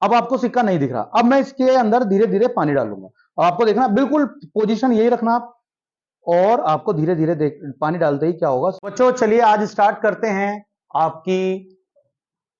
अब आपको सिक्का नहीं दिख रहा, अब मैं इसके अंदर धीरे धीरे पानी डालूंगा और आपको देखना बिल्कुल पोजीशन यही रखना आप, और आपको धीरे धीरे देख पानी डालते ही क्या होगा। बच्चों चलिए आज स्टार्ट करते हैं आपकी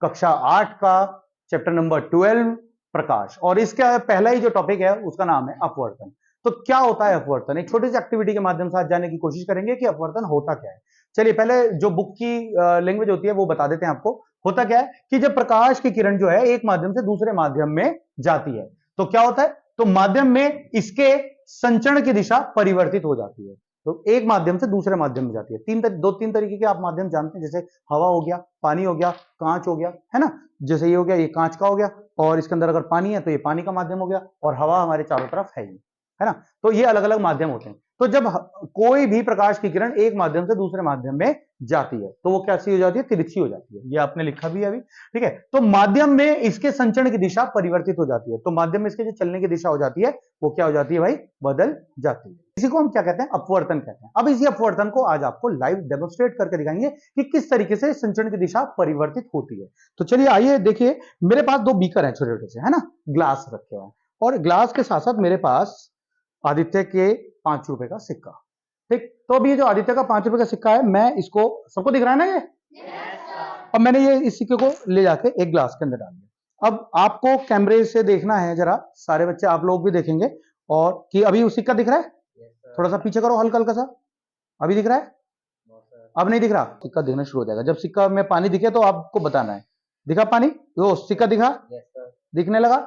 कक्षा 8 का चैप्टर नंबर 12 प्रकाश, और इसका पहला ही जो टॉपिक है उसका नाम है अपवर्तन। तो क्या होता है अपवर्तन, एक छोटी सी एक्टिविटी के माध्यम से आज जानने की कोशिश करेंगे कि अपवर्तन होता क्या है। चलिए पहले जो बुक की लैंग्वेज होती है वो बता देते हैं आपको। होता क्या है कि जब प्रकाश की किरण जो है एक माध्यम से दूसरे माध्यम में जाती है तो क्या होता है, तो माध्यम में इसके संचरण की दिशा परिवर्तित हो जाती है। तो एक माध्यम से दूसरे माध्यम में जाती है। दो तीन तरीके के आप माध्यम जानते हैं, जैसे हवा हो गया, पानी हो गया, कांच हो गया, है ना। जैसे ये हो गया, ये कांच का हो गया, और इसके अंदर अगर पानी है तो ये पानी का माध्यम हो गया, और हवा हमारे चारों तरफ है ना। तो ये अलग अलग माध्यम होते हैं। तो जब कोई भी प्रकाश की किरण एक माध्यम से दूसरे माध्यम में जाती है तो वो कैसी हो जाती है, तिरछी हो जाती है। ये आपने लिखा भी है अभी, ठीक है। तो माध्यम में इसके संचरण की दिशा परिवर्तित हो जाती है, तो माध्यम में इसके जो चलने की दिशा हो जाती है वो क्या हो जाती है भाई, बदल जाती है। इसी को हम क्या कहते हैं, अपवर्तन कहते हैं। अब इसी अपवर्तन को आज आपको लाइव डेमोन्स्ट्रेट करके दिखाएंगे कि किस तरीके से संचरण की दिशा परिवर्तित होती है। तो चलिए आइए देखिए, मेरे पास दो बीकर हैं छोटे छोटे से, है ना, ग्लास रखे हुए हैं, और ग्लास के साथ साथ मेरे पास आदित्य के 5 रुपए का सिक्का, ठीक। तो अभी जो आदित्य का 5 रुपए का सिक्का है, मैं इसको, सबको दिख रहा है ना ये, अब मैंने ये इस सिक्के को ले जाके एक ग्लास के अंदर डाल दिया। अब आपको कैमरे से देखना है जरा, सारे बच्चे आप लोग भी देखेंगे, और कि अभी वो सिक्का दिख रहा है, थोड़ा सा पीछे करो हल्का हल्का सा, अभी दिख रहा है, अब नहीं दिख रहा, सिक्का दिखना शुरू हो जाएगा। जब सिक्का में पानी दिखे तो आपको बताना है, दिखा पानी, तो सिक्का दिखा, दिखने लगा,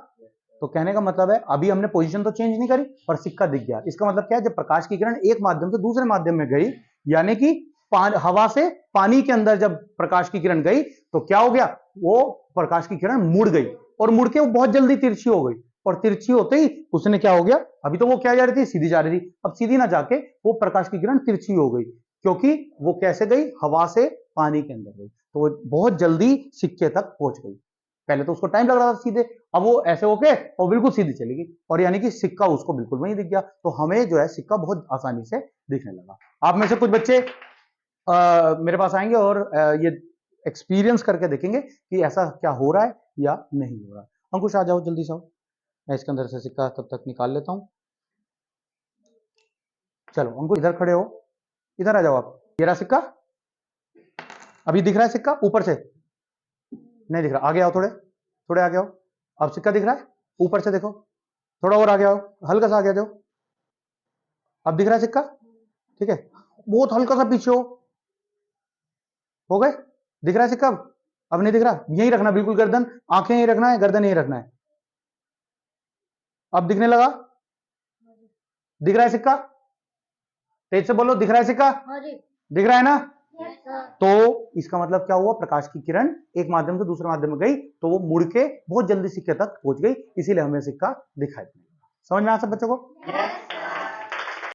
तो कहने का मतलब है अभी हमने पोजीशन तो चेंज नहीं करी पर सिक्का दिख गया। इसका मतलब क्या है, जब प्रकाश की किरण एक माध्यम से दूसरे माध्यम में गई, यानी कि हवा से पानी के अंदर जब प्रकाश की किरण गई तो क्या हो गया, वो प्रकाश की किरण मुड़ गई, और मुड़ के वो बहुत जल्दी तिरछी हो गई, और तिरछी होते ही उसने क्या हो गया, अभी तो वो क्या जा रही थी, सीधी जा रही थी, अब सीधी ना जाके वो प्रकाश की किरण तिरछी हो गई, क्योंकि वो कैसे गई, हवा से पानी के अंदर गई, तो वो बहुत जल्दी सिक्के तक पहुंच गई। पहले तो उसको टाइम लग रहा था सीधे, अब वो ऐसे होके और बिल्कुल सीधी चली गई, और यानी कि सिक्का उसको बिल्कुल वहीं दिख गया। तो हमें जो है सिक्का बहुत आसानी से दिखने लगा। आप में से कुछ बच्चे मेरे पास आएंगे और ये एक्सपीरियंस करके देखेंगे कि ऐसा क्या हो रहा है या नहीं हो रहा। अंकुश आ जाओ जल्दी से आओ, मैं इसके अंदर से सिक्का तब तक निकाल लेता हूं। चलो अंकुश इधर खड़े हो, इधर आ जाओ आप। ये रहा सिक्का, अभी दिख रहा है सिक्का ऊपर से, नहीं दिख रहा, आगे आओ, थोड़े थोड़े आगे आओ। अब सिक्का दिख रहा है, ऊपर से देखो, थोड़ा और आगे आओ, हल्का सा आगे जाओ, अब दिख रहा है सिक्का, ठीक है। बहुत हल्का सा पीछे हो गए, दिख रहा है सिक्का, अब नहीं दिख रहा, यही रखना बिल्कुल, गर्दन, आंखें यही रखना है, गर्दन यही रखना है। अब दिखने लगा, दिख रहा है सिक्का, तेज से बोलो, दिख रहा है सिक्का, दिख रहा है ना। तो इसका मतलब क्या हुआ, प्रकाश की किरण एक माध्यम से दूसरे माध्यम में गई तो वो मुड़ के बहुत जल्दी सिक्के तक पहुंच गई, इसीलिए हमें सिक्का दिखाई दिया। समझ में आ सब बच्चों को?